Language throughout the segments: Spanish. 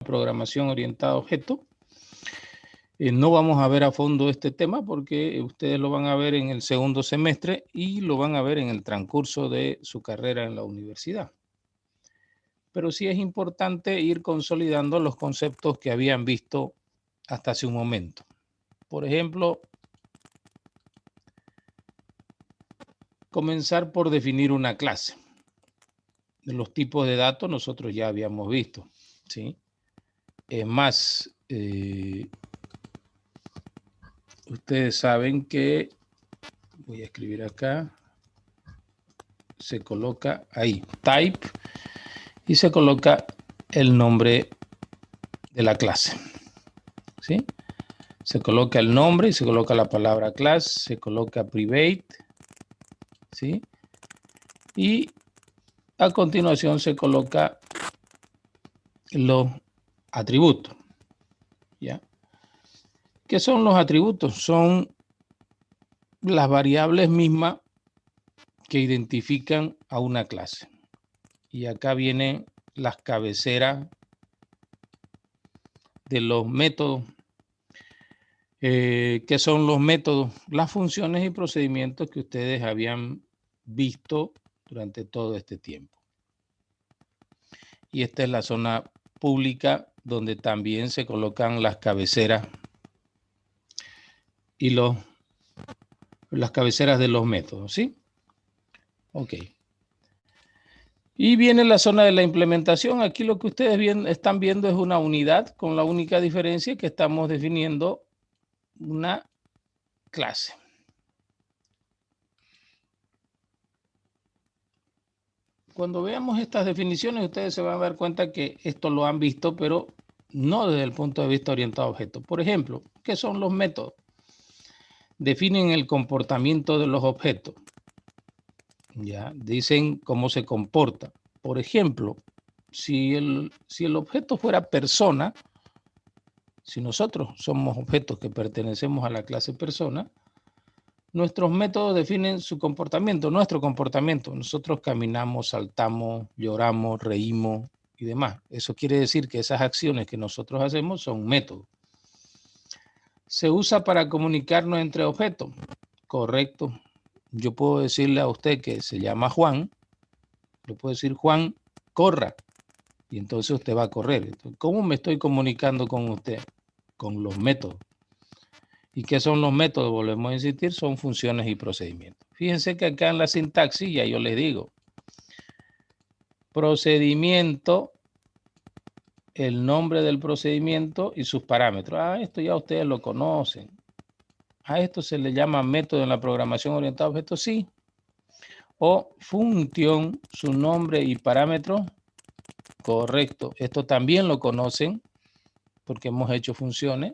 programación orientada a objetos. No vamos a ver a fondo este tema porque ustedes lo van a ver en el segundo semestre y lo van a ver en el transcurso de su carrera en la universidad. Pero sí es importante ir consolidando los conceptos que habían visto hasta hace un momento. Por ejemplo, comenzar por definir una clase. Los tipos de datos nosotros ya habíamos visto, ¿sí? Es más, ustedes saben que, voy a escribir acá, se coloca ahí, type, y se coloca el nombre de la clase, ¿sí? Se coloca el nombre y se coloca la palabra class, se coloca private, ¿sí? Y a continuación se coloca los atributos, ¿ya? ¿Qué son los atributos? Son las variables mismas que identifican a una clase. Y acá vienen las cabeceras de los métodos. ¿Qué son los métodos? Las funciones y procedimientos que ustedes habían visto durante todo este tiempo. Y esta es la zona pública donde también se colocan las cabeceras y las cabeceras de los métodos, ¿sí? Ok. Y viene la zona de la implementación. Aquí lo que ustedes están viendo es una unidad con la única diferencia que estamos definiendo una clase. Cuando veamos estas definiciones, ustedes se van a dar cuenta que esto lo han visto, pero no desde el punto de vista orientado a objetos. Por ejemplo, ¿qué son los métodos? Definen el comportamiento de los objetos. Ya, dicen cómo se comporta. Por ejemplo, si el objeto fuera persona, si nosotros somos objetos que pertenecemos a la clase persona, nuestros métodos definen su comportamiento, nuestro comportamiento. Nosotros caminamos, saltamos, lloramos, reímos y demás. Eso quiere decir que esas acciones que nosotros hacemos son métodos. ¿Se usa para comunicarnos entre objetos? Correcto. Yo puedo decirle a usted que se llama Juan, le puedo decir Juan, corra, y entonces usted va a correr. Entonces, ¿cómo me estoy comunicando con usted? Con los métodos. ¿Y qué son los métodos? Volvemos a insistir, son funciones y procedimientos. Fíjense que acá en la sintaxis ya yo les digo, procedimiento, el nombre del procedimiento y sus parámetros. Ah, esto ya ustedes lo conocen. A esto se le llama método en la programación orientada a objetos, sí. O función, su nombre y parámetros. Correcto. Esto también lo conocen porque hemos hecho funciones.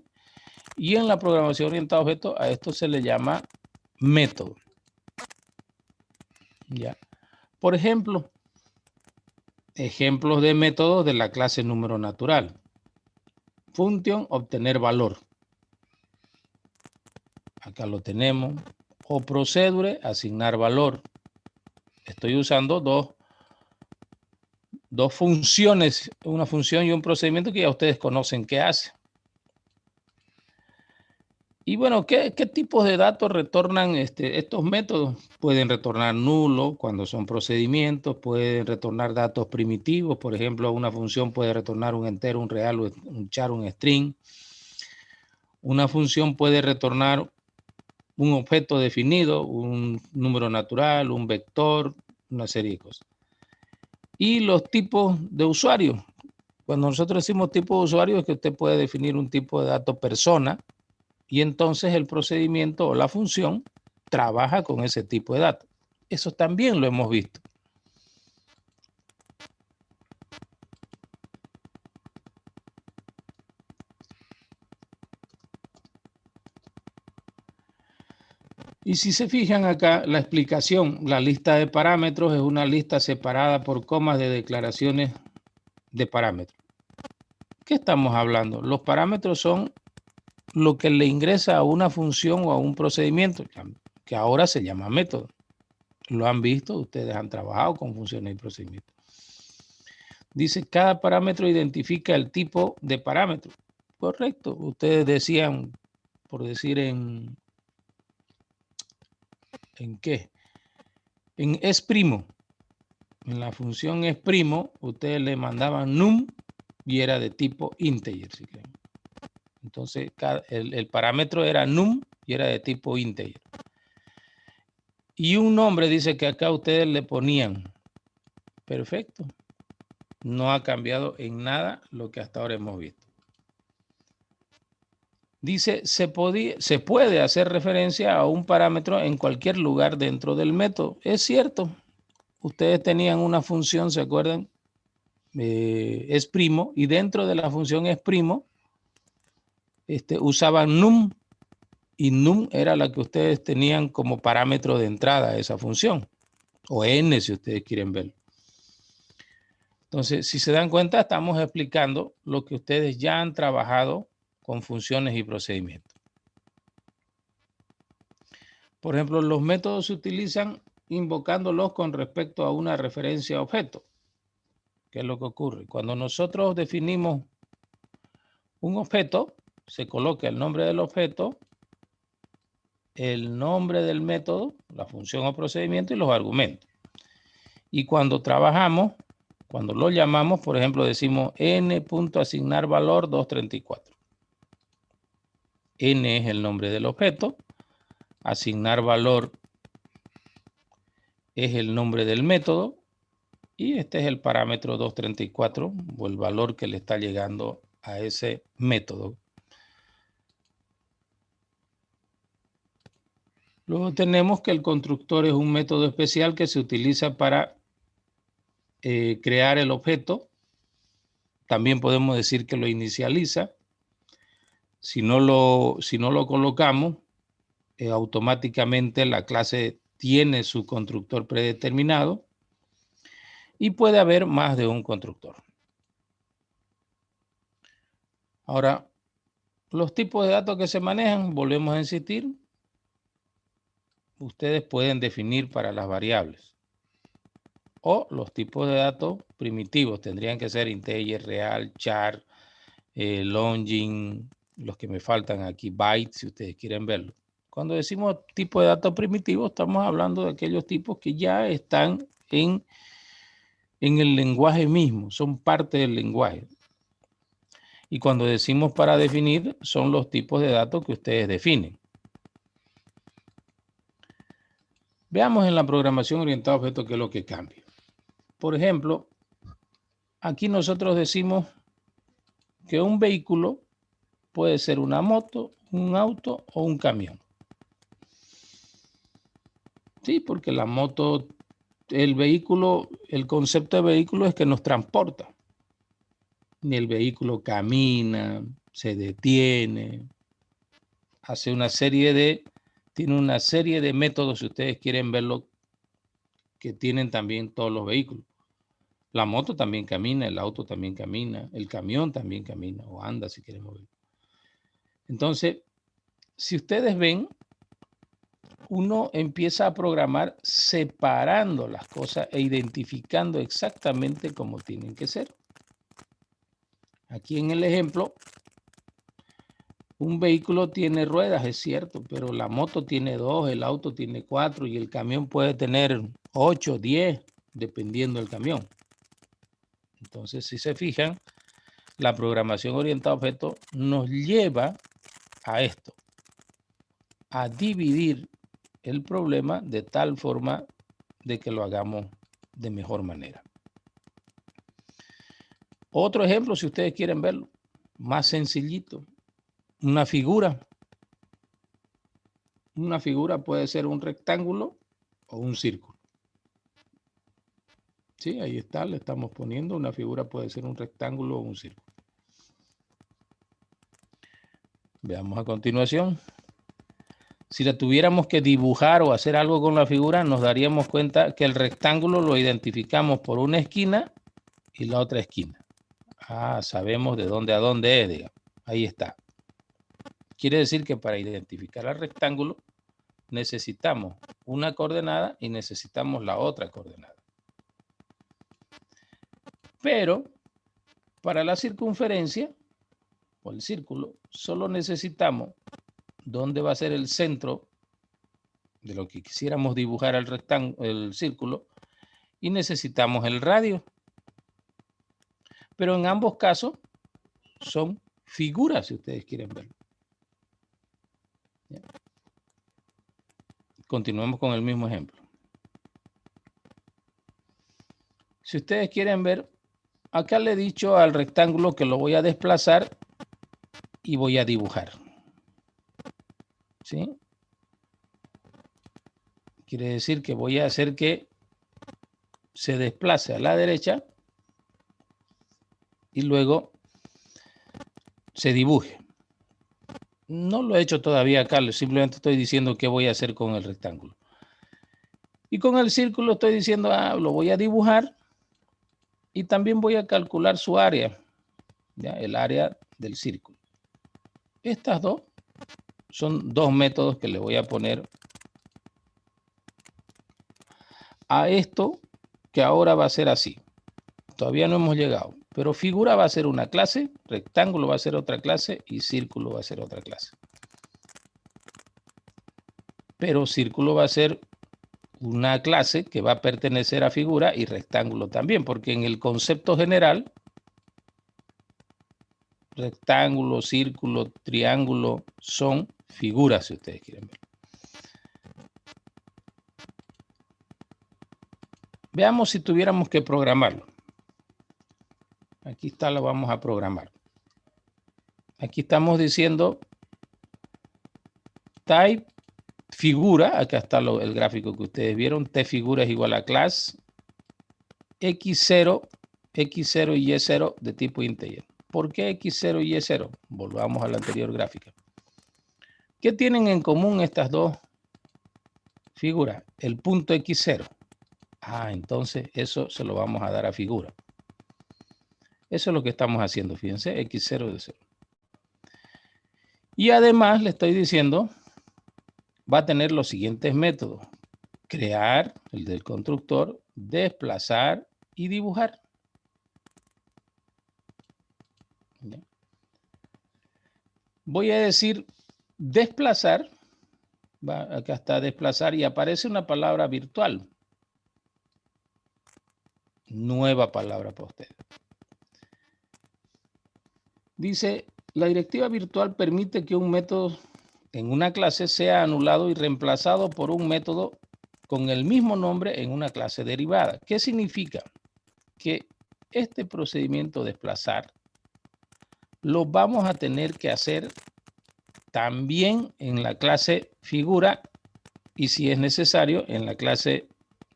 Y en la programación orientada a objetos, a esto se le llama método. ¿Ya? Por ejemplo, ejemplos de métodos de la clase número natural. Función, obtener valor. Acá lo tenemos. O procedure, asignar valor. Estoy usando dos funciones, una función y un procedimiento que ya ustedes conocen qué hace. Y bueno, ¿qué tipos de datos retornan estos métodos? Pueden retornar nulo cuando son procedimientos, pueden retornar datos primitivos, por ejemplo, una función puede retornar un entero, un real, un char, un string. Una función puede retornar un objeto definido, un número natural, un vector, una serie de cosas. Y los tipos de usuario. Cuando nosotros decimos tipo de usuario es que usted puede definir un tipo de dato persona, y entonces el procedimiento o la función trabaja con ese tipo de datos. Eso también lo hemos visto. Y si se fijan acá, la explicación, la lista de parámetros es una lista separada por comas de declaraciones de parámetros. ¿Qué estamos hablando? Los parámetros son lo que le ingresa a una función o a un procedimiento, que ahora se llama método. Lo han visto, ustedes han trabajado con funciones y procedimientos. Dice, cada parámetro identifica el tipo de parámetro. Correcto. Ustedes decían, por decir ¿en qué? En es'. En la función es', ustedes le mandaban num y era de tipo integer, si quieren. Entonces, el parámetro era num y era de tipo integer. Y un nombre dice que acá ustedes le ponían. Perfecto. No ha cambiado en nada lo que hasta ahora hemos visto. Dice, se puede hacer refere'ncia a un parámetro en cualquier lugar dentro del método. Es cierto. Ustedes tenían una función, ¿se acuerdan? Es', y dentro de la función es', usaban num, y num era la que ustedes tenían como parámetro de entrada a esa función, o n si ustedes quieren ver. Entonces, si se dan cuenta, estamos explicando lo que ustedes ya han trabajado con funciones y procedimientos. Por ejemplo, los métodos se utilizan invocándolos con respecto a una referencia a objeto. ¿Qué es lo que ocurre? Cuando nosotros definimos un objeto, se coloca el nombre del objeto, el nombre del método, la función o procedimiento y los argumentos. Y cuando trabajamos, cuando lo llamamos, por ejemplo, decimos n.asignarValor 234. N es el nombre del objeto, asignarValor es el nombre del método y este es el parámetro 234 o el valor que le está llegando a ese método. Luego tenemos que el constructor es un método especial que se utiliza para crear el objeto. También podemos decir que lo inicializa. Si no lo colocamos, automáticamente la clase tiene su constructor predeterminado y puede haber más de un constructor. Ahora, los tipos de datos que se manejan, volvemos a insistir, ustedes pueden definir para las variables. O los tipos de datos primitivos tendrían que ser integer, real, char, longing, los que me faltan aquí, bytes, si ustedes quieren verlo. Cuando decimos tipo de datos primitivos, estamos hablando de aquellos tipos que ya están en el lenguaje mismo, son parte del lenguaje. Y cuando decimos para definir, son los tipos de datos que ustedes definen. Veamos en la programación orientada a objetos qué es lo que cambia. Por ejemplo, aquí nosotros decimos que un vehículo puede ser una moto, un auto o un camión. Sí, porque la moto, el vehículo, el concepto de vehículo es que nos transporta. Ni el vehículo camina, se detiene, hace tiene una serie de métodos, si ustedes quieren verlo, que tienen también todos los vehículos. La moto también camina, el auto también camina, el camión también camina o anda si queremos ver. Entonces, si ustedes ven, uno empieza a programar separando las cosas e identificando exactamente cómo tienen que ser. Aquí en el ejemplo, un vehículo tiene ruedas, es cierto, pero la moto tiene 2, el auto tiene 4 y el camión puede tener 8, 10, dependiendo del camión. Entonces, si se fijan, la programación orientada a objetos nos lleva a esto, a dividir el problema de tal forma de que lo hagamos de mejor manera. Otro ejemplo, si ustedes quieren verlo, más sencillito, una figura. Una figura puede ser un rectángulo o un círculo. Sí, ahí está, le estamos poniendo, una figura puede ser un rectángulo o un círculo. Veamos a continuación. Si la tuviéramos que dibujar o hacer algo con la figura, nos daríamos cuenta que el rectángulo lo identificamos por una esquina y la otra esquina. Sabemos de dónde a dónde es, digamos. Ahí está. Quiere decir que para identificar al rectángulo necesitamos una coordenada y necesitamos la otra coordenada. Pero para la circunferencia o el círculo, solo necesitamos dónde va a ser el centro de lo que quisiéramos dibujar el rectángulo, el círculo, y necesitamos el radio. Pero en ambos casos son figuras, si ustedes quieren ver. Continuemos con el mismo ejemplo. Si ustedes quieren ver, acá le he dicho al rectángulo que lo voy a desplazar y voy a dibujar. ¿Sí? Quiere decir que voy a hacer que se desplace a la derecha y luego se dibuje. No lo he hecho todavía acá, simplemente estoy diciendo qué voy a hacer con el rectángulo. Y con el círculo estoy diciendo, lo voy a dibujar y también voy a calcular su área, ¿ya? El área del círculo. Estas dos son dos métodos que le voy a poner a esto que ahora va a ser así. Todavía no hemos llegado, pero figura va a ser una clase, rectángulo va a ser otra clase y círculo va a ser otra clase. Pero círculo va a ser una clase que va a pertenecer a figura y rectángulo también, porque en el concepto general, rectángulo, círculo, triángulo son figuras, si ustedes quieren ver. Veamos si tuviéramos que programarlo. Aquí está, lo vamos a programar. Aquí estamos diciendo type figura, acá está el gráfico que ustedes vieron, t figura es igual a class x0 y y0 de tipo integer. ¿Por qué x0 y y0? Volvamos a la anterior gráfica. ¿Qué tienen en común estas dos figuras? El punto x0. Entonces eso se lo vamos a dar a figura. Eso es lo que estamos haciendo, fíjense, x0 de 0. Y además le estoy diciendo, va a tener los siguientes métodos. Crear, el del constructor, desplazar y dibujar. ¿Ya? Voy a decir desplazar. Acá está desplazar y aparece una palabra virtual. Nueva palabra para ustedes. Dice, la directiva virtual permite que un método en una clase sea anulado y reemplazado por un método con el mismo nombre en una clase derivada. ¿Qué significa? Que este procedimiento desplazar lo vamos a tener que hacer también en la clase figura y si es necesario en la clase,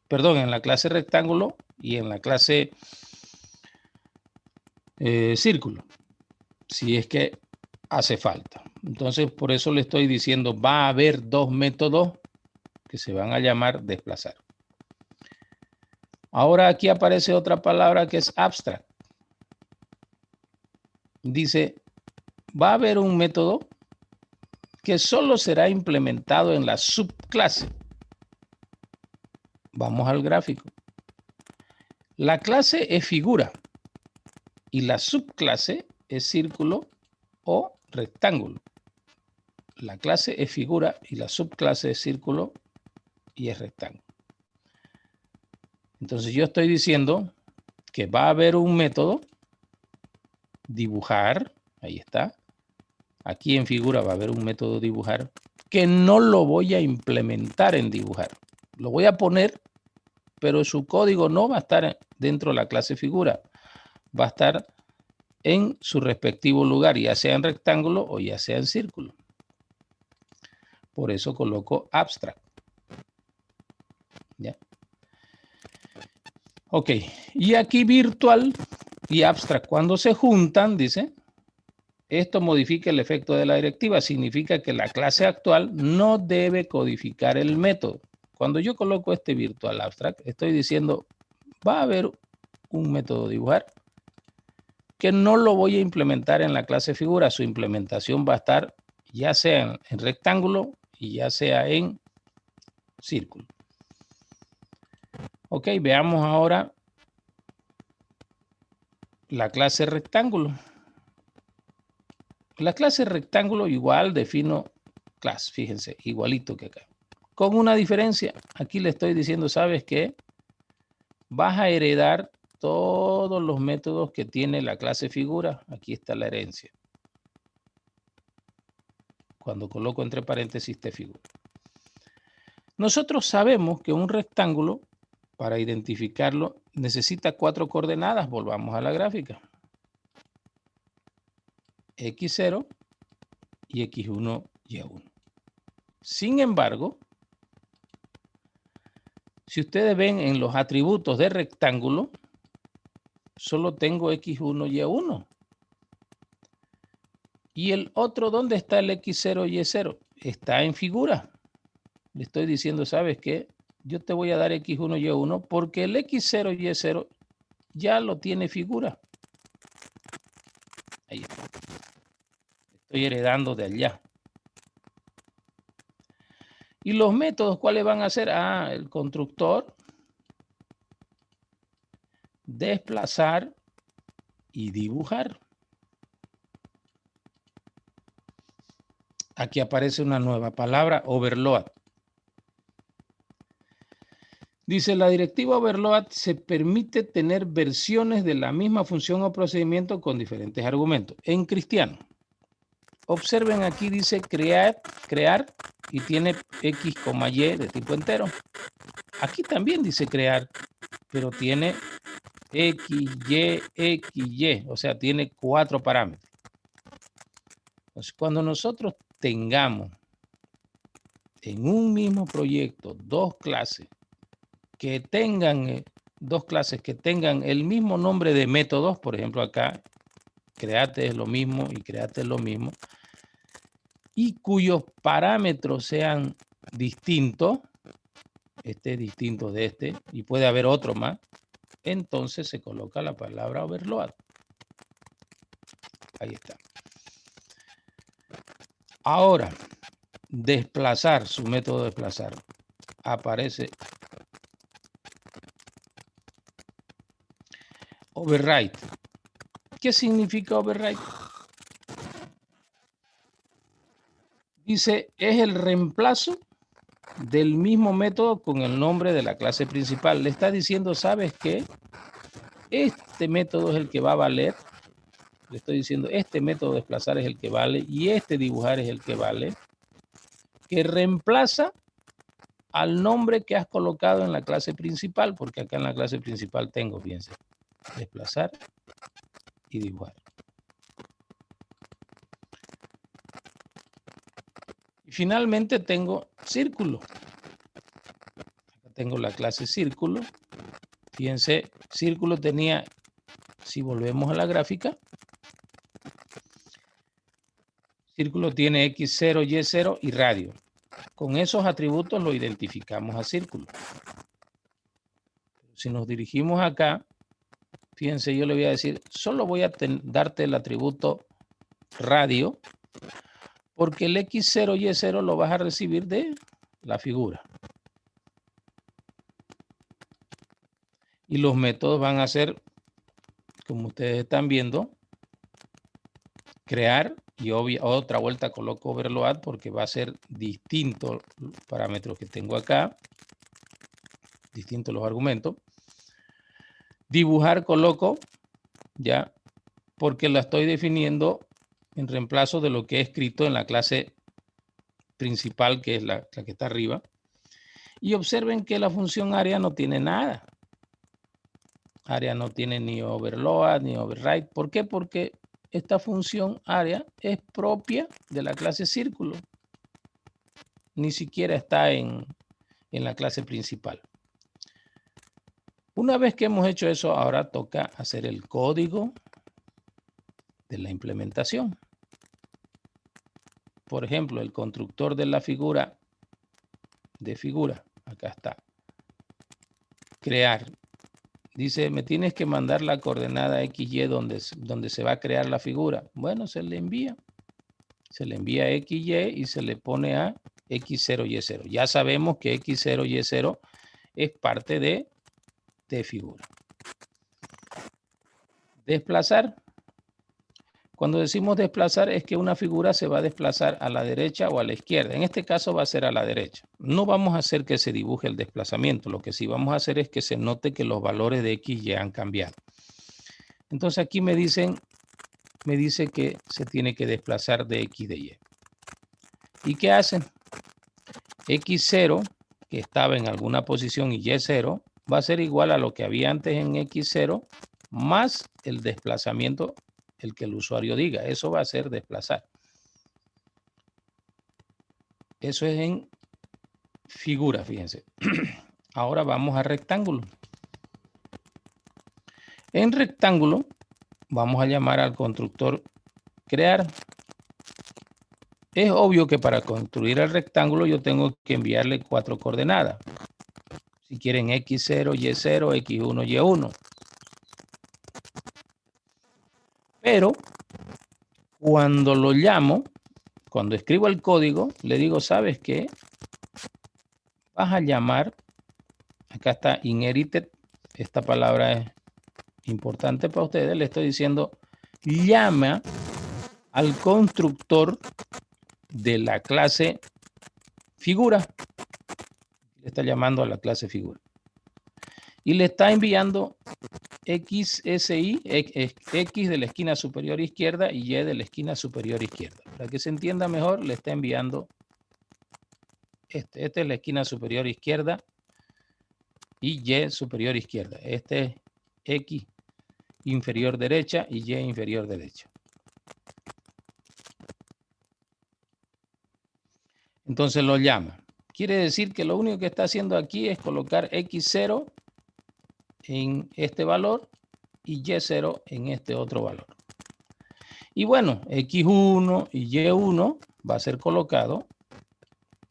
en la clase rectángulo y en la clase círculo, si es que hace falta. Entonces, por eso le estoy diciendo, va a haber dos métodos que se van a llamar desplazar. Ahora aquí aparece otra palabra que es abstract. Dice, va a haber un método que solo será implementado en la subclase. Vamos al gráfico. La clase es figura y la subclase es círculo o rectángulo. La clase es figura y la subclase es círculo y es rectángulo. Entonces yo estoy diciendo que va a haber un método, dibujar, ahí está. Aquí en figura va a haber un método dibujar que no lo voy a implementar en dibujar. Lo voy a poner, pero su código no va a estar dentro de la clase figura. Va a estar en su respectivo lugar, ya sea en rectángulo o ya sea en círculo. Por eso coloco abstract. ¿Ya? Ok, y aquí virtual y abstract, cuando se juntan, dice, esto modifica el efecto de la directiva. Significa que la clase actual no debe codificar el método. Cuando yo coloco este virtual abstract, estoy diciendo, va a haber un método dibujar que no lo voy a implementar en la clase figura. Su implementación va a estar ya sea en rectángulo y ya sea en círculo. Ok, veamos ahora la clase rectángulo. La clase rectángulo igual defino class, fíjense, igualito que acá. Con una diferencia, aquí le estoy diciendo, ¿sabes qué? Vas a heredar todos los métodos que tiene la clase figura. Aquí está la herencia. Cuando coloco entre paréntesis te figura. Nosotros sabemos que un rectángulo, para identificarlo, necesita 4 coordenadas. Volvamos a la gráfica. X0 y X1, Y1. Sin embargo, si ustedes ven en los atributos de rectángulo, solo tengo X1, Y1. Y el otro, ¿dónde está el X0, Y0? Está en figura. Le estoy diciendo, ¿sabes qué? Yo te voy a dar X1, Y1 porque el X0, Y0 ya lo tiene figura. Ahí está. Estoy heredando de allá. ¿Y los métodos cuáles van a ser? Ah, el constructor, desplazar y dibujar. Aquí aparece una nueva palabra, overload. Dice, la directiva overload se permite tener versiones de la misma función o procedimiento con diferentes argumentos. En cristiano, observen aquí dice crear y tiene X, Y de tipo entero. Aquí también dice crear, pero tiene X, Y, o sea, tiene 4 parámetros. Entonces, cuando nosotros tengamos en un mismo proyecto 2 clases que tengan el mismo nombre de métodos, por ejemplo acá, create es lo mismo y create es lo mismo, y cuyos parámetros sean distintos, este es distinto de este, y puede haber otro más, entonces se coloca la palabra overload. Ahí está. Ahora, desplazar, su método de desplazar, aparece override. ¿Qué significa override? Dice, es el reemplazo del mismo método con el nombre de la clase principal. Le está diciendo, ¿sabes qué? Este método es el que va a valer. Le estoy diciendo, este método de desplazar es el que vale y este dibujar es el que vale. Que reemplaza al nombre que has colocado en la clase principal, porque acá en la clase principal tengo, fíjense, desplazar y dibujar. Y finalmente tengo círculo. Acá tengo la clase círculo. Fíjense, círculo tenía, si volvemos a la gráfica, círculo tiene X0, Y0 y radio. Con esos atributos lo identificamos a círculo. Si nos dirigimos acá, fíjense, yo le voy a decir, solo voy a darte el atributo radio, porque el X0, Y0 lo vas a recibir de la figura. Y los métodos van a ser, como ustedes están viendo, crear, y otra vuelta coloco overload porque va a ser distinto los parámetros que tengo acá, distintos los argumentos. Dibujar coloco, ya, porque la estoy definiendo en reemplazo de lo que he escrito en la clase principal, que es la que está arriba. Y observen que la función área no tiene nada. Área no tiene ni overload ni override. ¿Por qué? Porque esta función área es propia de la clase círculo. Ni siquiera está en la clase principal. Una vez que hemos hecho eso, ahora toca hacer el código de la implementación. Por ejemplo, el constructor de la figura, acá está. Crear. Dice, me tienes que mandar la coordenada XY donde se va a crear la figura. Bueno, se le envía. Se le envía a XY y se le pone a X0, Y0. Ya sabemos que X0, Y0 es parte de figura. Desplazar. Cuando decimos desplazar es que una figura se va a desplazar a la derecha o a la izquierda. En este caso va a ser a la derecha. No vamos a hacer que se dibuje el desplazamiento. Lo que sí vamos a hacer es que se note que los valores de X ya han cambiado. Entonces aquí me dice que se tiene que desplazar de X de Y. ¿Y qué hacen? X0, que estaba en alguna posición, y Y0, va a ser igual a lo que había antes en X0, más el desplazamiento, el que el usuario diga. Eso va a ser desplazar. Eso es en figura, fíjense. Ahora vamos a rectángulo. En rectángulo vamos a llamar al constructor crear. Es obvio que para construir el rectángulo yo tengo que enviarle 4 coordenadas. Si quieren X0, Y0, X1, Y1. Pero cuando lo llamo, cuando escribo el código, le digo, ¿sabes qué? Vas a llamar, acá está inherited, esta palabra es importante para ustedes, le estoy diciendo, llama al constructor de la clase figura. Le está llamando a la clase figura. Y le está enviando XSI, X de la esquina superior izquierda y Y de la esquina superior izquierda. Para que se entienda mejor, le está enviando esta es la esquina superior izquierda y Y superior izquierda. Este es X inferior derecha y Y inferior derecha. Entonces lo llama. Quiere decir que lo único que está haciendo aquí es colocar X0 en este valor y Y0 en este otro valor. Y bueno, X1 y Y1 va a ser colocado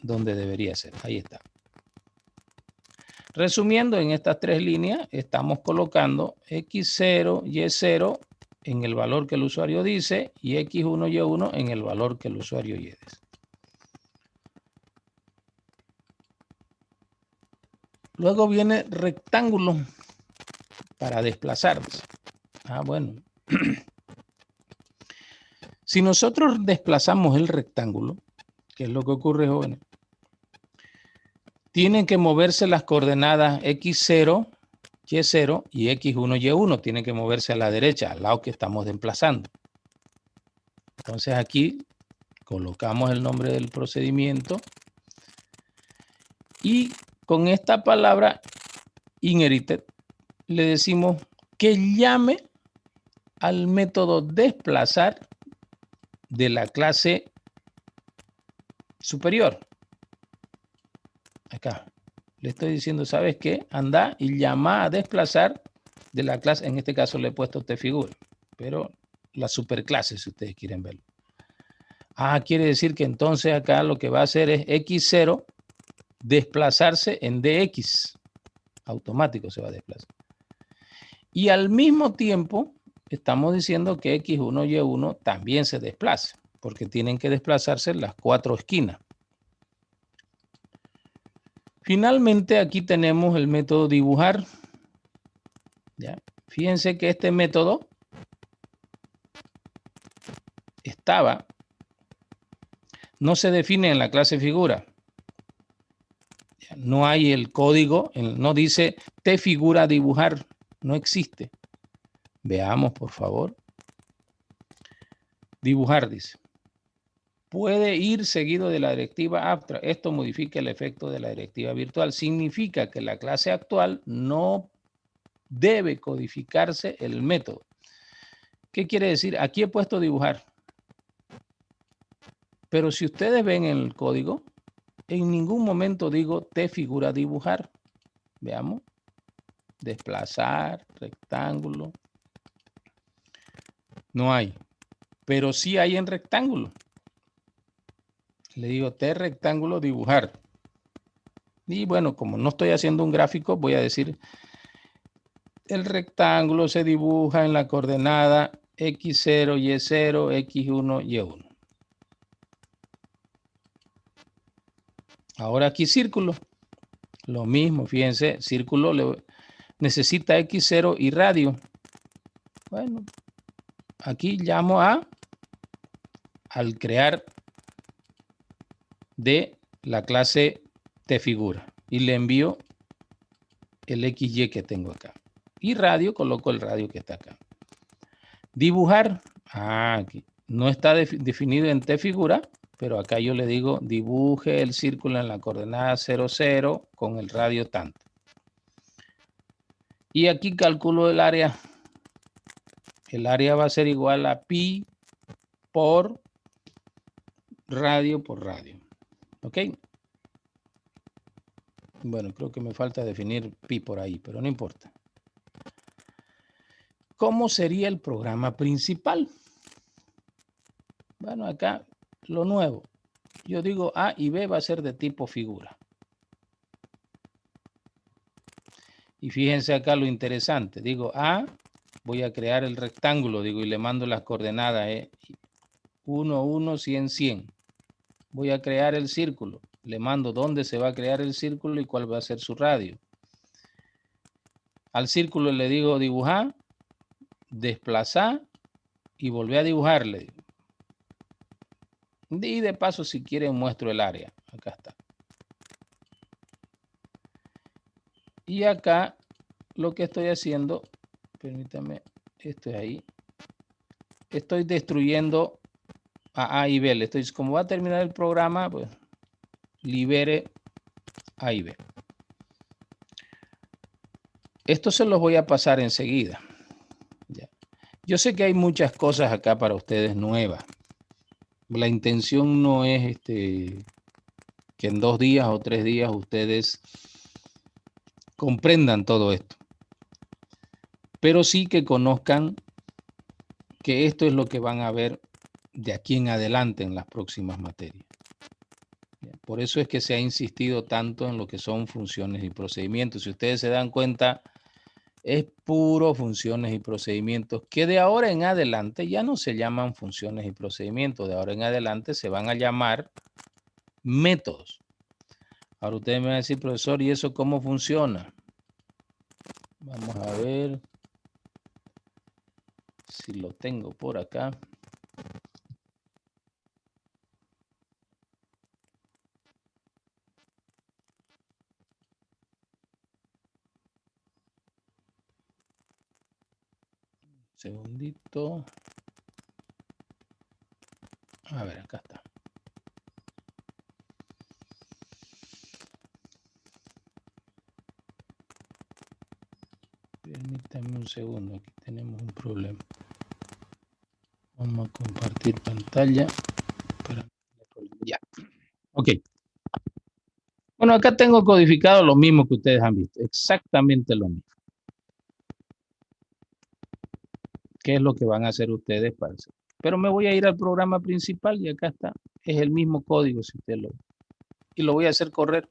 donde debería ser. Ahí está. Resumiendo, en estas 3 líneas estamos colocando X0, Y0 en el valor que el usuario dice y X1, Y1 en el valor que el usuario dice. Luego viene rectángulo para desplazarse. Bueno. Si nosotros desplazamos el rectángulo, ¿qué es lo que ocurre, jóvenes? Tienen que moverse las coordenadas X0, Y0 y X1, Y1. Tienen que moverse a la derecha, al lado que estamos desplazando. Entonces aquí colocamos el nombre del procedimiento y con esta palabra inherited le decimos que llame al método desplazar de la clase superior. Acá le estoy diciendo, ¿sabes qué? Anda y llama a desplazar de la clase, en este caso le he puesto T figura, pero la superclase si ustedes quieren verlo. Quiere decir que entonces acá lo que va a hacer es X0 desplazarse en DX. Automático se va a desplazar. Y al mismo tiempo estamos diciendo que X1 y Y1 también se desplaza, porque tienen que desplazarse en las 4 esquinas. Finalmente aquí tenemos el método dibujar. ¿Ya? Fíjense que este método no se define en la clase figura. No hay el código, no dice T figura dibujar, no existe. Veamos, por favor. Dibujar, dice. Puede ir seguido de la directiva abstract. Esto modifica el efecto de la directiva virtual. Significa que la clase actual no debe codificarse el método. ¿Qué quiere decir? Aquí he puesto dibujar. Pero si ustedes ven en el código, en ningún momento digo T figura dibujar. Veamos. Desplazar, rectángulo. No hay. Pero sí hay en rectángulo. Le digo T rectángulo dibujar. Y bueno, como no estoy haciendo un gráfico, voy a decir el rectángulo se dibuja en la coordenada X0, Y0, X1, Y1. Ahora aquí círculo. Lo mismo, fíjense, círculo necesita X0 y radio. Bueno, aquí llamo al crear de la clase tFigura y le envío el XY que tengo acá. Y radio, coloco el radio que está acá. Dibujar, aquí. No está definido en tFigura, pero acá yo le digo dibuje el círculo en la coordenada 0, 0 con el radio tanto. Y aquí calculo el área. El área va a ser igual a pi por radio por radio. ¿Ok? Bueno, creo que me falta definir pi por ahí, pero no importa. ¿Cómo sería el programa principal? Bueno, acá lo nuevo. Yo digo A y B va a ser de tipo figura. Y fíjense acá lo interesante. Digo A, voy a crear el rectángulo, digo, y le mando las coordenadas 1, 1, 100, 100. Voy a crear el círculo. Le mando dónde se va a crear el círculo y cuál va a ser su radio. Al círculo le digo dibujar, desplazar y volver a dibujarle. Y de paso, si quieren, muestro el área. Acá está. Y acá lo que estoy haciendo, permítame, esto es ahí. Estoy destruyendo a A y B. Estoy, como va a terminar el programa, pues libere A y B. Esto se los voy a pasar enseguida. Ya. Yo sé que hay muchas cosas acá para ustedes nuevas. La intención no es que en 2 días o 3 días ustedes comprendan todo esto, pero sí que conozcan que esto es lo que van a ver de aquí en adelante en las próximas materias. Por eso es que se ha insistido tanto en lo que son funciones y procedimientos. Si ustedes se dan cuenta, es puro funciones y procedimientos que de ahora en adelante ya no se llaman funciones y procedimientos. De ahora en adelante se van a llamar métodos. Ahora ustedes me van a decir, profesor, ¿y eso cómo funciona? Vamos a ver si lo tengo por acá. Segundito. A ver, acá está. Permítame un segundo, aquí tenemos un problema. Vamos a compartir pantalla. Ya. Ok. Bueno, acá tengo codificado lo mismo que ustedes han visto. Exactamente lo mismo. ¿Qué es lo que van a hacer ustedes para hacer? Pero me voy a ir al programa principal y acá está. Es el mismo código si usted lo... Y lo voy a hacer correr.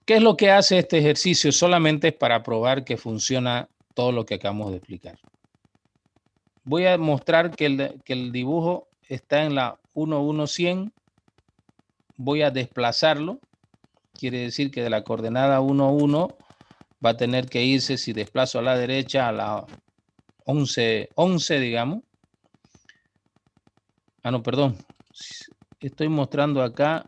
¿Qué es lo que hace este ejercicio? Solamente es para probar que funciona todo lo que acabamos de explicar. Voy a mostrar que el dibujo está en la 1,100. Voy a desplazarlo. Quiere decir que de la coordenada 1,1 va a tener que irse, si desplazo a la derecha, a la 11, digamos. Ah, no, perdón. Estoy mostrando acá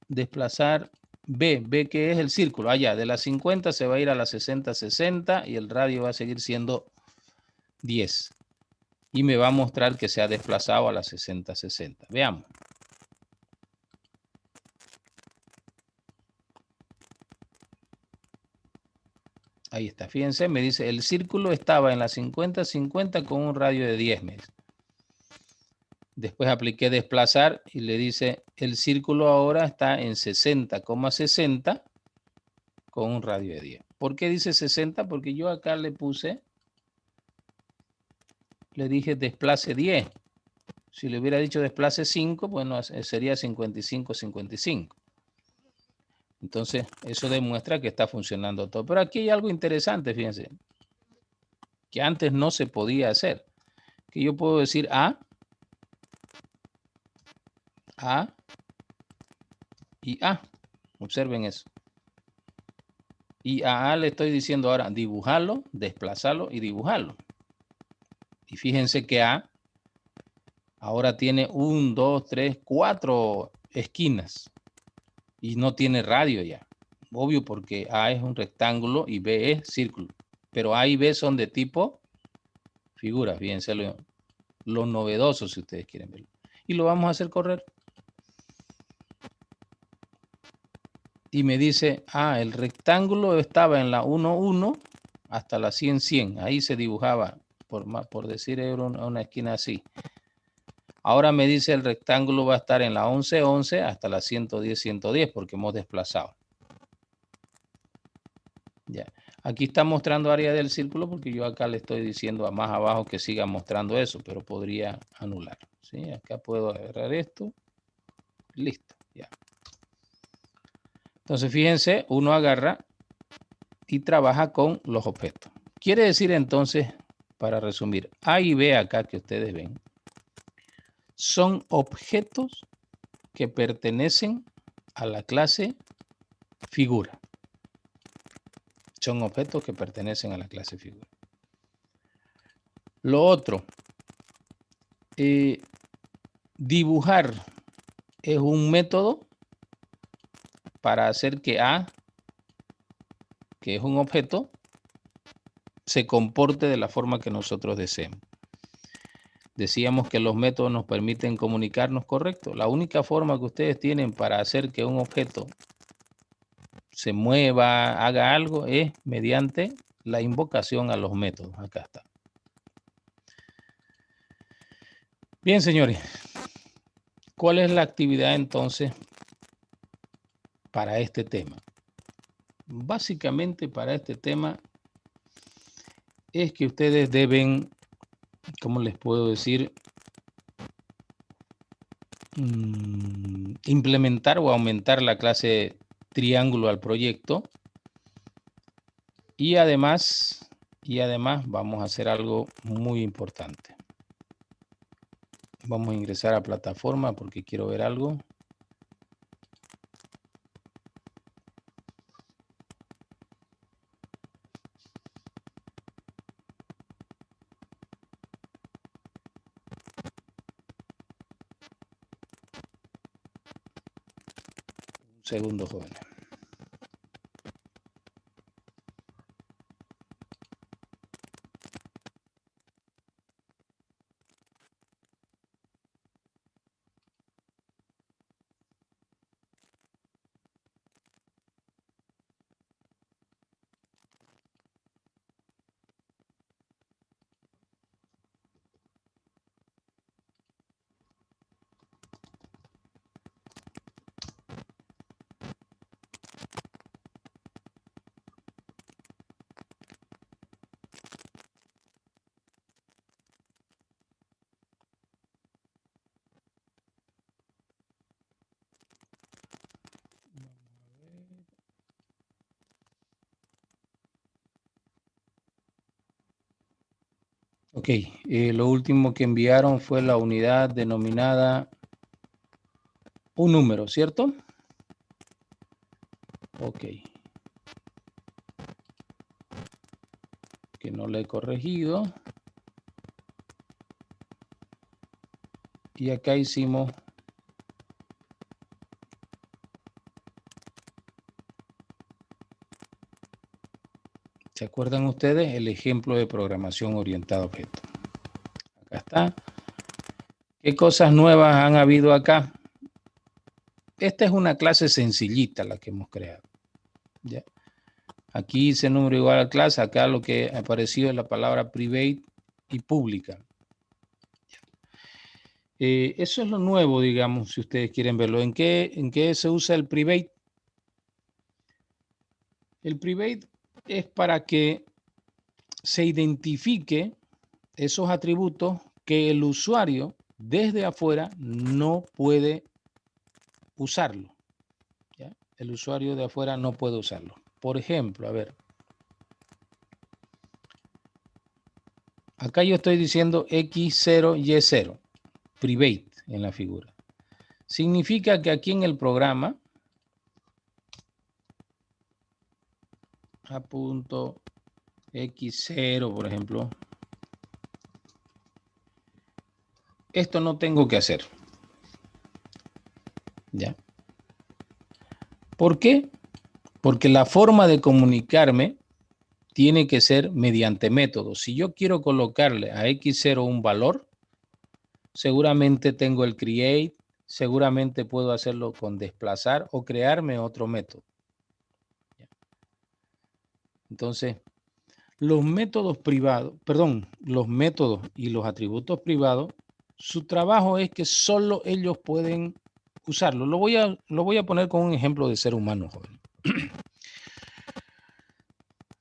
desplazar B que es el círculo. Allá, de la 50 se va a ir a la 60, 60 y el radio va a seguir siendo 10. Y me va a mostrar que se ha desplazado a la 60, 60. Veamos. Ahí está, fíjense, me dice, el círculo estaba en la 50, 50 con un radio de 10 metros. Después apliqué desplazar y le dice, el círculo ahora está en 60,60 con un radio de 10. ¿Por qué dice 60? Porque yo acá le puse, le dije desplace 10. Si le hubiera dicho desplace 5, bueno, sería 55, 55. Entonces, eso demuestra que está funcionando todo. Pero aquí hay algo interesante, fíjense, que antes no se podía hacer. Que yo puedo decir A y A. Observen eso. Y a A le estoy diciendo ahora dibujarlo, desplazarlo y dibujarlo. Y fíjense que A ahora tiene 1, 2, 3, 4 esquinas y no tiene radio ya. Obvio porque A es un rectángulo y B es círculo. Pero A y B son de tipo figura. Fíjense lo novedoso si ustedes quieren verlo. Y lo vamos a hacer correr. Y me dice, el rectángulo estaba en la 1, 1 hasta la 100, 100. Ahí se dibujaba, por decir una esquina así. Ahora me dice el rectángulo va a estar en la 11, 11 hasta la 110, 110 porque hemos desplazado. Ya. Aquí está mostrando área del círculo porque yo acá le estoy diciendo a más abajo que siga mostrando eso, pero podría anular. ¿Sí? Acá puedo agarrar esto. Listo. Ya. Entonces fíjense, uno agarra y trabaja con los objetos. Quiere decir entonces, para resumir, A y B acá que ustedes ven, son objetos que pertenecen a la clase figura. Son objetos que pertenecen a la clase figura. Lo otro, dibujar es un método para hacer que A, que es un objeto, se comporte de la forma que nosotros deseemos. Decíamos que los métodos nos permiten comunicarnos, correcto. La única forma que ustedes tienen para hacer que un objeto se mueva, haga algo, es mediante la invocación a los métodos. Acá está. Bien, señores. ¿Cuál es la actividad entonces para este tema? Básicamente para este tema es que ustedes deben, ¿cómo les puedo decir? Implementar o aumentar la clase triángulo al proyecto. Y además vamos a hacer algo muy importante. Vamos a ingresar a plataforma porque quiero ver algo. Un segundo, jóvenes. Ok, lo último que enviaron fue la unidad denominada un número, ¿cierto? Ok. Que no le he corregido. Y acá hicimos ¿se acuerdan ustedes? El ejemplo de programación orientada a objetos. Acá está. ¿Qué cosas nuevas han habido acá? Esta es una clase sencillita la que hemos creado. ¿Ya? Aquí dice número igual a clase. Acá lo que ha aparecido es la palabra private y pública. Eso es lo nuevo, digamos, si ustedes quieren verlo. ¿En qué se usa el private? El private es para que se identifique esos atributos que el usuario desde afuera no puede usarlo. ¿Ya? El usuario de afuera no puede usarlo. Por ejemplo, a ver. Acá yo estoy diciendo X0, Y0, private en la figura. Significa que aquí en el programa A.X0, por ejemplo, esto no tengo que hacer. ¿Ya? ¿Por qué? Porque la forma de comunicarme tiene que ser mediante métodos. Si yo quiero colocarle a X0 un valor, seguramente tengo el create, seguramente puedo hacerlo con desplazar o crearme otro método. Entonces, los métodos privados, perdón, los métodos y los atributos privados, su trabajo es que solo ellos pueden usarlo. Lo voy a poner con un ejemplo de ser humano, joven.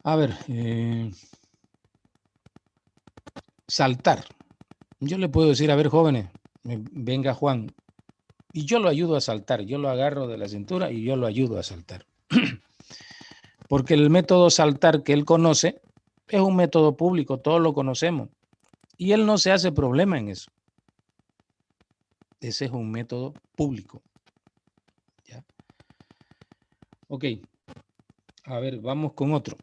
A ver, saltar. Yo le puedo decir, a ver, jóvenes, venga Juan, y yo lo ayudo a saltar. Yo lo agarro de la cintura y yo lo ayudo a saltar. Porque el método saltar que él conoce es un método público, todos lo conocemos. Y él no se hace problema en eso. Ese es un método público. ¿Ya? Ok. A ver, vamos con otro.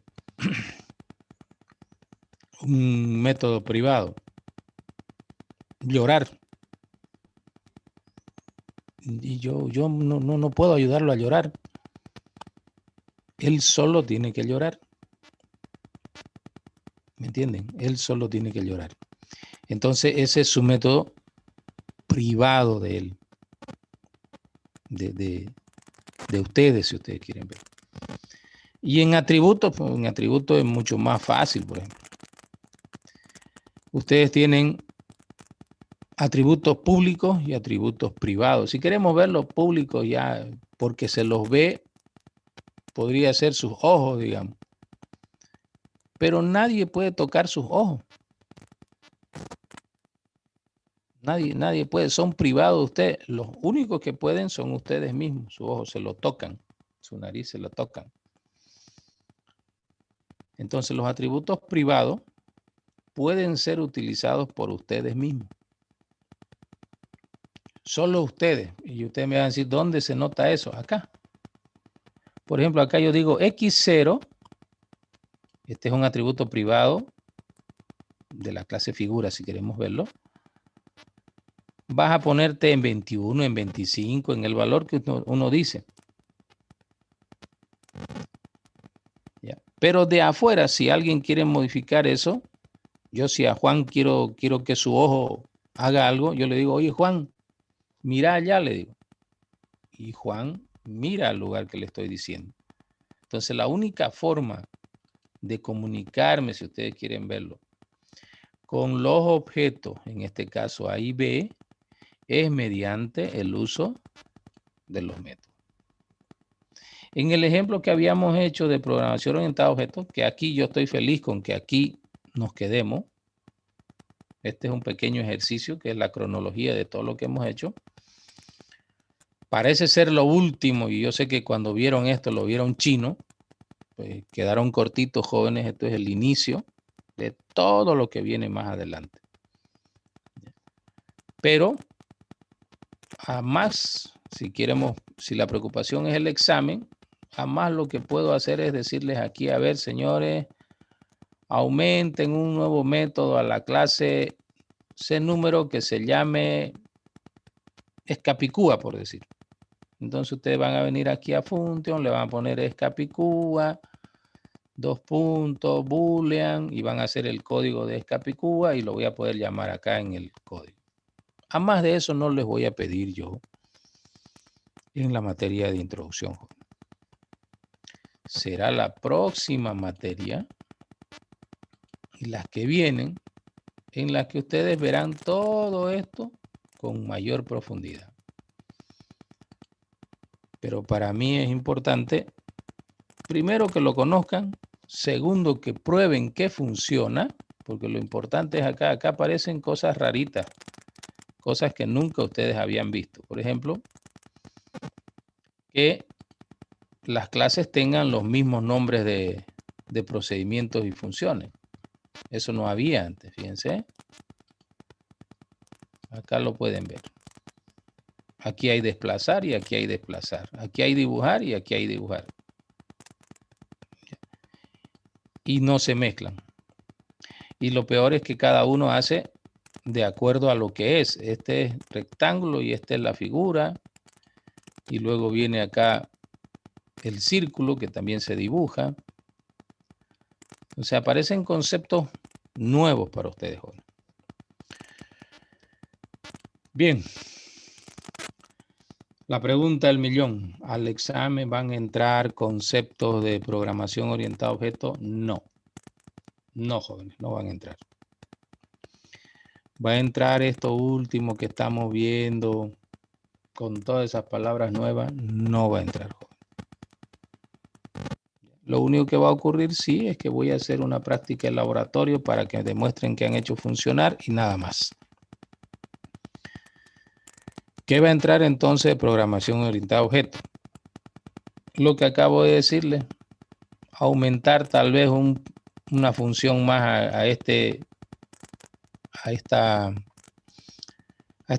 Un método privado. Llorar. Y yo no puedo ayudarlo a llorar. Él solo tiene que llorar. ¿Me entienden? Él solo tiene que llorar. Entonces, ese es su método privado de él. De ustedes, si ustedes quieren ver. Y en atributos, pues, en atributos es mucho más fácil, por ejemplo. Ustedes tienen atributos públicos y atributos privados. Si queremos ver los públicos ya, porque se los ve, podría ser sus ojos, digamos. Pero nadie puede tocar sus ojos. Nadie puede, son privados de ustedes. Los únicos que pueden son ustedes mismos. Sus ojos se lo tocan, su nariz se lo tocan. Entonces los atributos privados pueden ser utilizados por ustedes mismos. Solo ustedes. Y ustedes me van a decir, ¿dónde se nota eso? Acá. Por ejemplo, acá yo digo X0. Este es un atributo privado de la clase figura, si queremos verlo. Vas a ponerte en 21, en 25, en el valor que uno dice. ¿Ya? Pero de afuera, si alguien quiere modificar eso, yo si a Juan quiero que su ojo haga algo, yo le digo, oye Juan, mira allá, le digo. Y Juan mira al lugar que le estoy diciendo. Entonces la única forma de comunicarme, si ustedes quieren verlo, con los objetos, en este caso A y B, es mediante el uso de los métodos. En el ejemplo que habíamos hecho de programación orientada a objetos, que aquí yo estoy feliz con que aquí nos quedemos. Este es un pequeño ejercicio que es la cronología de todo lo que hemos hecho. Parece ser lo último, y yo sé que cuando vieron esto lo vieron chino, pues quedaron cortitos, jóvenes. Esto es el inicio de todo lo que viene más adelante. Pero jamás, si la preocupación es el examen, jamás lo que puedo hacer es decirles aquí, a ver, señores, aumenten un nuevo método a la clase C número que se llame Escapicúa, por decir. Entonces ustedes van a venir aquí a Function, le van a poner Escapicúa, 2 puntos, boolean, y van a hacer el código de Escapicúa y lo voy a poder llamar acá en el código. A más de eso no les voy a pedir yo en la materia de introducción. Será la próxima materia y las que vienen en las que ustedes verán todo esto con mayor profundidad. Pero para mí es importante, primero, que lo conozcan, segundo, que prueben que funciona, porque lo importante es acá aparecen cosas raritas, cosas que nunca ustedes habían visto. Por ejemplo, que las clases tengan los mismos nombres de procedimientos y funciones. Eso no había antes, fíjense. Acá lo pueden ver. Aquí hay desplazar y aquí hay desplazar. Aquí hay dibujar y aquí hay dibujar. Y no se mezclan. Y lo peor es que cada uno hace de acuerdo a lo que es. Este es rectángulo y esta es la figura. Y luego viene acá el círculo que también se dibuja. O sea, aparecen conceptos nuevos para ustedes hoy. Bien. La pregunta del millón. ¿Al examen van a entrar conceptos de programación orientada a objetos? No. No, jóvenes, no van a entrar. Va a entrar esto último que estamos viendo con todas esas palabras nuevas. No va a entrar, jóvenes. Lo único que va a ocurrir, sí, es que voy a hacer una práctica en laboratorio para que demuestren que han hecho funcionar y nada más. ¿Qué va a entrar entonces de programación orientada a objetos? Lo que acabo de decirles. Aumentar tal vez una función más a este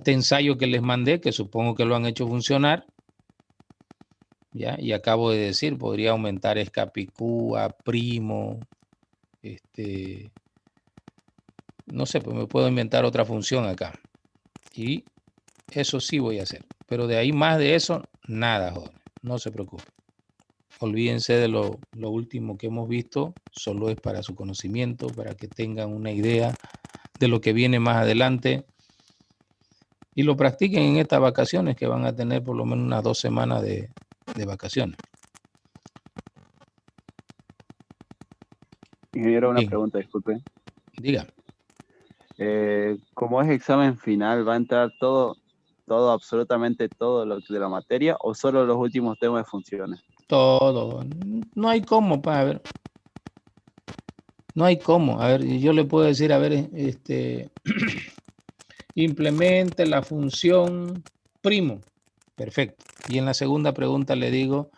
ensayo que les mandé, que supongo que lo han hecho funcionar. ¿Ya? Y acabo de decir, podría aumentar escapicúa, primo, no sé, pues me puedo inventar otra función acá. Y eso sí voy a hacer. Pero de ahí más de eso, nada, jóvenes. No se preocupen. Olvídense de lo último que hemos visto. Solo es para su conocimiento, para que tengan una idea de lo que viene más adelante. Y lo practiquen en estas vacaciones, que van a tener por lo menos unas 2 semanas de vacaciones. Ingeniero, una Bien, pregunta, disculpe. diga. Como es examen final, ¿va a entrar todo, absolutamente todo lo de la materia o solo los últimos temas de funciones? Todo. No hay cómo, a ver. No hay cómo. A ver, yo le puedo decir, a ver, implemente la función primo. Perfecto. Y en la segunda pregunta le digo,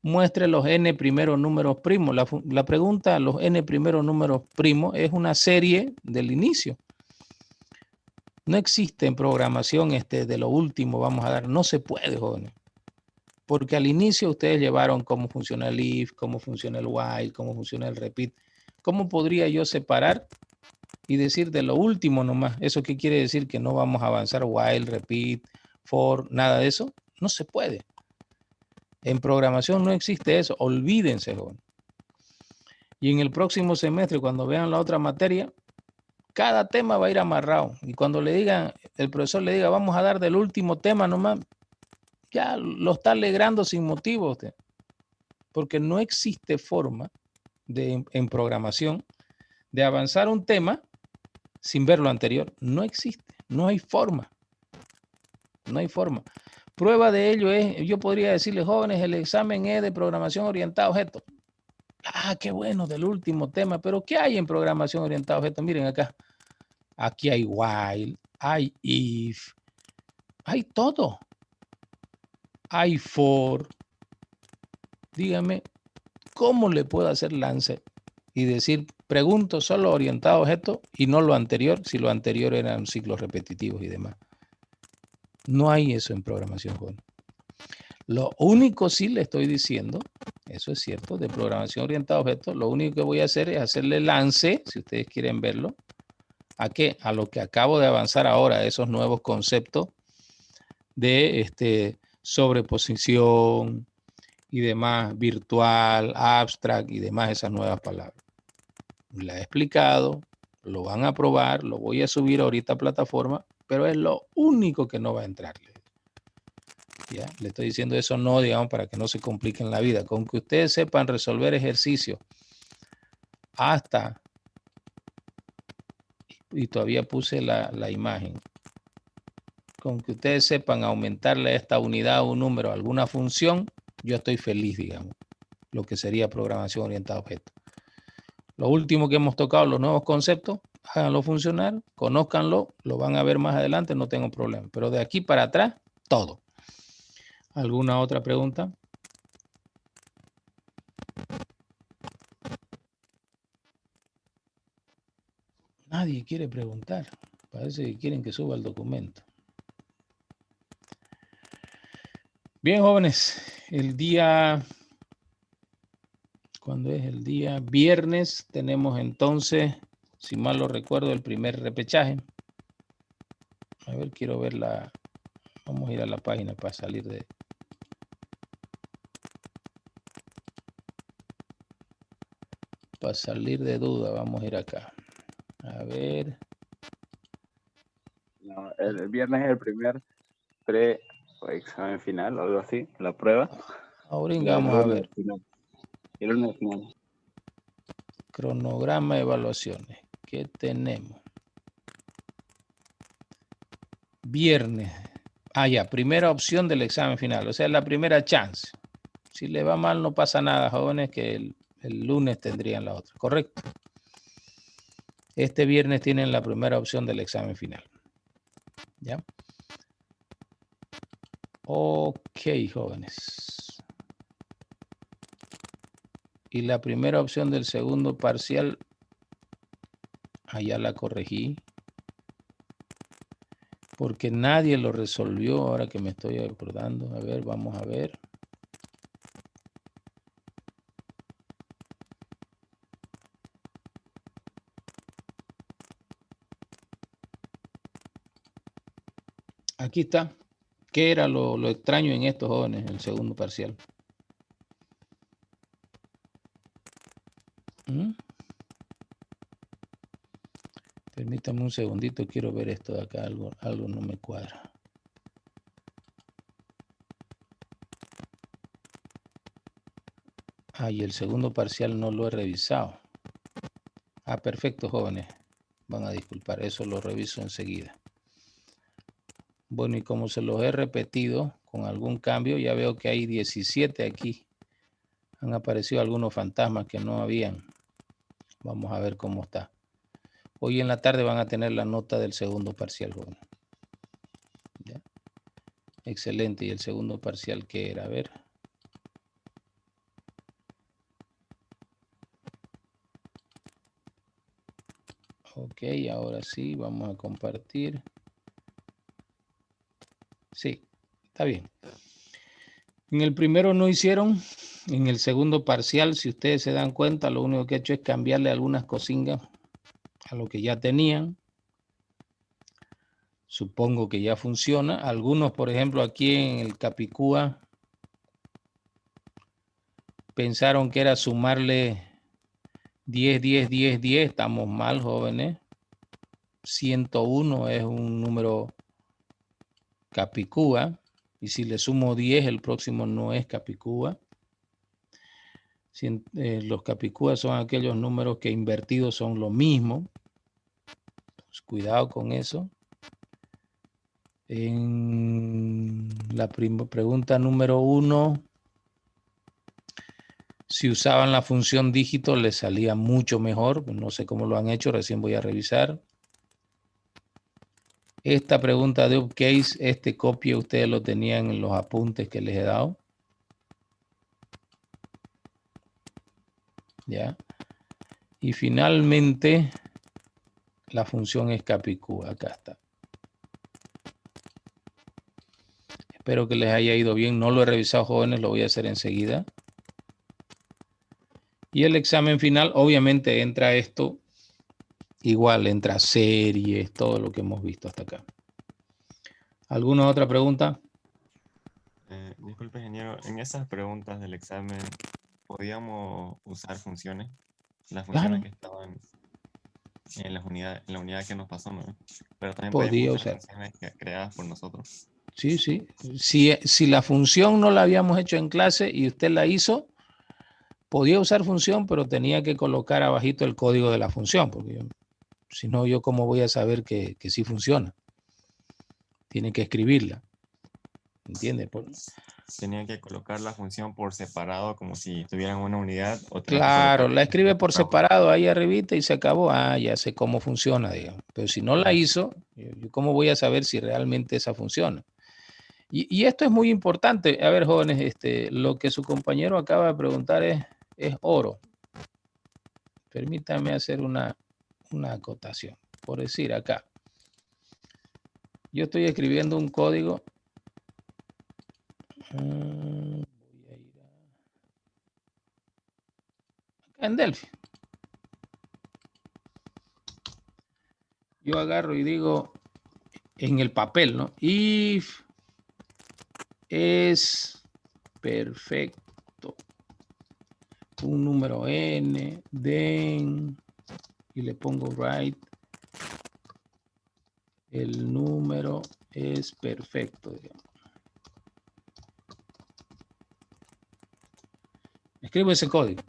muestre los n primeros números primos. La pregunta, los n primeros números primos, es una serie del inicio. No existe en programación de lo último, vamos a dar, no se puede, jóvenes. Porque al inicio ustedes llevaron cómo funciona el if, cómo funciona el while, cómo funciona el repeat. ¿Cómo podría yo separar y decir de lo último nomás? ¿Eso qué quiere decir? Que no vamos a avanzar while, repeat, for, nada de eso. No se puede. En programación no existe eso. Olvídense, jóvenes. Y en el próximo semestre, cuando vean la otra materia, cada tema va a ir amarrado. Y cuando le digan, el profesor le diga, vamos a dar del último tema nomás, ya lo está alegrando sin motivo usted. Porque no existe forma en programación de avanzar un tema sin ver lo anterior. No existe, no hay forma. No hay forma. Prueba de ello es, yo podría decirles, jóvenes, el examen es de programación orientada a objetos. Ah, qué bueno, del último tema, pero ¿qué hay en programación orientada a objetos? Miren acá. Aquí hay while, hay if, hay todo. Hay for. Dígame, ¿cómo le puedo hacer lance y decir, pregunto solo orientado a objetos y no lo anterior, si lo anterior eran ciclos repetitivos y demás? No hay eso en programación, joven. Lo único sí le estoy diciendo, eso es cierto, de programación orientada a objetos, lo único que voy a hacer es hacerle lance, si ustedes quieren verlo, ¿a qué? A lo que acabo de avanzar ahora, esos nuevos conceptos de sobreposición y demás, virtual, abstract y demás, esas nuevas palabras. La he explicado, lo van a probar, lo voy a subir ahorita a plataforma, pero es lo único que no va a entrarle. ¿Ya? Le estoy diciendo eso no, digamos, para que no se compliquen la vida. Con que ustedes sepan resolver ejercicios hasta, y todavía puse la imagen, con que ustedes sepan aumentarle a esta unidad o un número a alguna función, yo estoy feliz, digamos, lo que sería programación orientada a objetos. Lo último que hemos tocado, los nuevos conceptos, háganlo funcionar, conózcanlo, lo van a ver más adelante, no tengo problema. Pero de aquí para atrás, todo. ¿Alguna otra pregunta? Nadie quiere preguntar. Parece que quieren que suba el documento. Bien, jóvenes, el día, ¿cuándo es? El día viernes tenemos entonces, si mal lo recuerdo, el primer repechaje. A ver, quiero ver la... Vamos a ir a la página para salir de... Para salir de duda, vamos a ir acá. A ver. No, el viernes es el primer pre o examen final, o algo así, la prueba. Ahora Y el vamos a lunes ver. el final. Y el lunes el final. Cronograma de evaluaciones. ¿Qué tenemos? Viernes. Ah, ya, primera opción del examen final. O sea, la primera chance. Si le va mal, no pasa nada, jóvenes, que el lunes tendrían la otra. ¿Correcto? Este viernes tienen la primera opción del examen final. ¿Ya? Ok, jóvenes. Y la primera opción del segundo parcial, allá la corregí. Porque nadie lo resolvió, ahora que me estoy acordando. A ver, vamos a ver. Aquí está. ¿Qué era lo extraño en estos jóvenes, el segundo parcial? ¿Mm? Permítame un segundito, quiero ver esto de acá, algo no me cuadra. Ah, y el segundo parcial no lo he revisado. Ah, perfecto, jóvenes. Van a disculpar, eso lo reviso enseguida. Bueno, y como se los he repetido con algún cambio, ya veo que hay 17 aquí. Han aparecido algunos fantasmas que no habían. Vamos a ver cómo está. Hoy en la tarde van a tener la nota del segundo parcial, jóvenes. ¿Ya? Excelente. ¿Y el segundo parcial qué era? A ver. Ok, ahora sí, vamos a compartir. Sí, está bien. En el primero no hicieron, en el segundo parcial, si ustedes se dan cuenta, lo único que he hecho es cambiarle algunas cosingas a lo que ya tenían. Supongo que ya funciona. Algunos, por ejemplo, aquí en el Capicúa, pensaron que era sumarle 10, 10, 10, 10. Estamos mal, jóvenes. 101 es un número Capicúa. Y si le sumo 10, el próximo no es Capicúa. Los capicúas son aquellos números que invertidos son lo mismo. Pues cuidado con eso. En la pregunta número 1, si usaban la función dígito les salía mucho mejor. No sé cómo lo han hecho, recién voy a revisar. Esta pregunta de upcase, este copia ustedes lo tenían en los apuntes que les he dado. ¿Ya? Y finalmente, la función es capicúa. Acá está. Espero que les haya ido bien. No lo he revisado, jóvenes, lo voy a hacer enseguida. Y el examen final, obviamente, entra esto. Igual, entra series, todo lo que hemos visto hasta acá. ¿Alguna otra pregunta? Disculpe, ingeniero, en esas preguntas del examen, ¿podíamos usar funciones? Las funciones Claro, que estaban en la unidad que nos pasó, ¿no? Pero también podíamos podía usar usar. funciones creadas por nosotros. Sí, sí. Si la función no la habíamos hecho en clase y usted la hizo, podía usar función, pero tenía que colocar abajito el código de la función, porque si no, yo cómo voy a saber que sí funciona. Tiene que escribirla. ¿Entiende? Tenía que colocar la función por separado, como si tuvieran una unidad, o tenía que Claro, colocar la escribe por por abajo. separado ahí arribita y se acabó. Ah, ya sé cómo funciona, digamos. Pero si no la hizo, ¿yo cómo voy a saber si realmente esa funciona? Y esto es muy importante. A ver, jóvenes, lo que su compañero acaba de preguntar es oro. Permítame hacer una acotación. Por decir acá, yo estoy escribiendo un código. Voy a ir en Delphi. Yo agarro y digo en el papel, ¿no? If es perfecto un número n, then, y le pongo right, el número es perfecto, digamos. Escribo ese código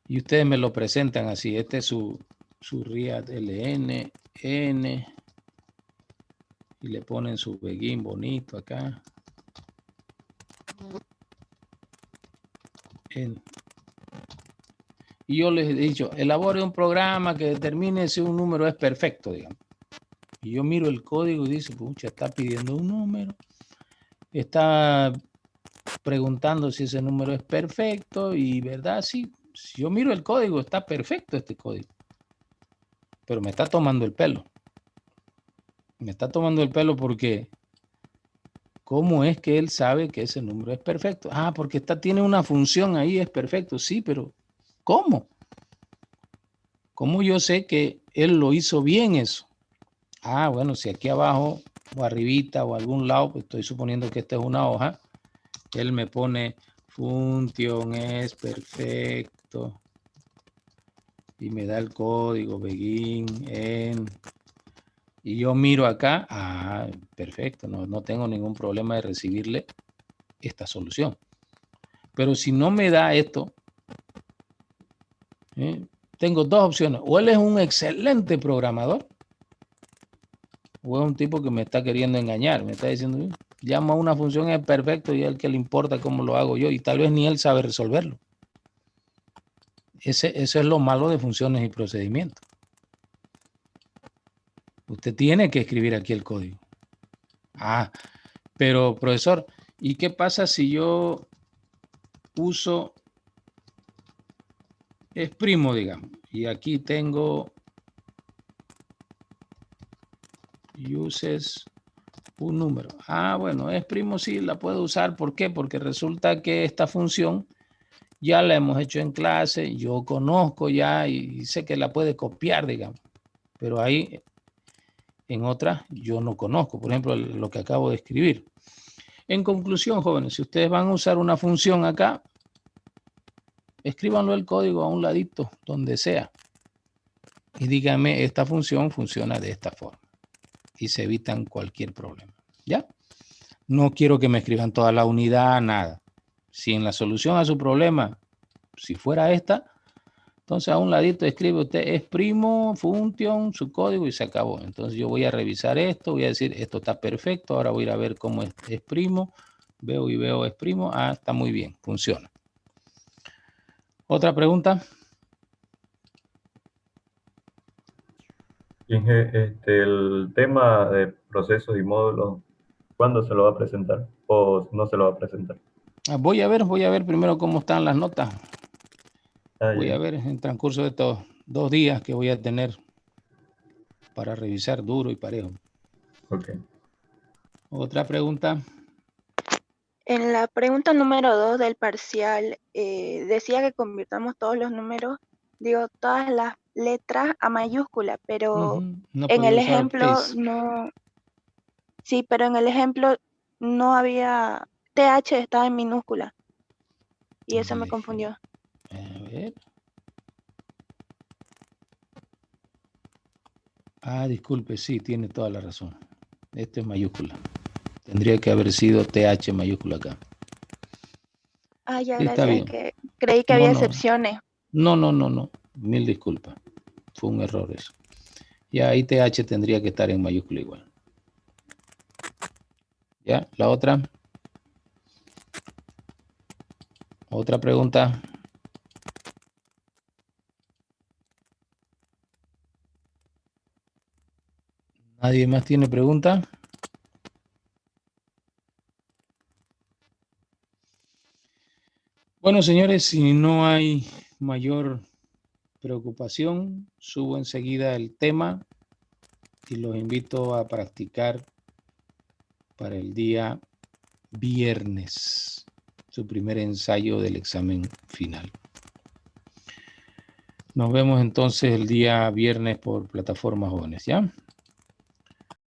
y ustedes me lo presentan así. Este es su RIAD LN, N, y le ponen su begin bonito acá. Y yo les he dicho, elabore un programa que determine si un número es perfecto, digamos. Y yo miro el código y dice, pucha, está pidiendo un número. Está preguntando si ese número es perfecto y, ¿verdad? Sí, si yo miro el código, está perfecto este código. Pero me está tomando el pelo. Me está tomando el pelo porque ¿cómo es que él sabe que ese número es perfecto? Ah, porque tiene una función ahí, es perfecto. Sí, pero ¿cómo? ¿Cómo yo sé que él lo hizo bien eso? Ah, bueno, si aquí abajo o arribita o algún lado, pues estoy suponiendo que esta es una hoja, él me pone función es perfecto y me da el código begin en, y yo miro acá, ah, perfecto, no tengo ningún problema de recibirle esta solución. Pero si no me da esto, tengo dos opciones. O él es un excelente programador, o es un tipo que me está queriendo engañar. Me está diciendo, llama a una función es perfecto y a él que le importa cómo lo hago yo. Y tal vez ni él sabe resolverlo. Eso es lo malo de funciones y procedimientos. Usted tiene que escribir aquí el código. Ah, pero profesor, ¿y qué pasa si yo uso exprimo, digamos? Y aquí tengo uses un número. Ah, bueno, exprimo sí la puedo usar. ¿Por qué? Porque resulta que esta función ya la hemos hecho en clase, yo conozco ya y sé que la puede copiar, digamos. Pero ahí en otras yo no conozco. Por ejemplo, lo que acabo de escribir. En conclusión, jóvenes, si ustedes van a usar una función acá, escríbanlo el código a un ladito, donde sea. Y díganme, esta función funciona de esta forma. Y se evitan cualquier problema. ¿Ya? No quiero que me escriban toda la unidad, nada. Si en la solución a su problema, si fuera esta, entonces a un ladito escribe usted exprimo, función, su código y se acabó. Entonces yo voy a revisar esto, voy a decir esto está perfecto, ahora voy a ir a ver cómo es exprimo, veo y veo exprimo, ah, está muy bien, funciona. ¿Otra pregunta? Inge, el tema de procesos y módulos, ¿cuándo se lo va a presentar? ¿O no se lo va a presentar? Voy a ver primero cómo están las notas. Ah, Voy ya. a ver en transcurso de estos 2 días que voy a tener para revisar duro y parejo. Ok. ¿Otra pregunta? En la pregunta número 2 del parcial, decía que convirtamos todos los números, digo, todas las letras a mayúscula, pero No en podía el usar ejemplo uppercase. no, sí, pero en el ejemplo no había, TH estaba en minúscula y eso me confundió. A ver. Ah, disculpe, sí, tiene toda la razón. Esto es mayúscula. Tendría que haber sido TH mayúscula acá. Ah, ya, Sí, está gracias, bien. que creí que No, había no. excepciones. No. Mil disculpas. Fue un error eso. Ya ahí TH tendría que estar en mayúscula igual. ¿Ya? La otra. Otra pregunta. ¿Nadie más tiene pregunta? Bueno, señores, si no hay mayor preocupación, subo enseguida el tema y los invito a practicar para el día viernes, su primer ensayo del examen final. Nos vemos entonces el día viernes por Plataforma Jóvenes, ¿ya?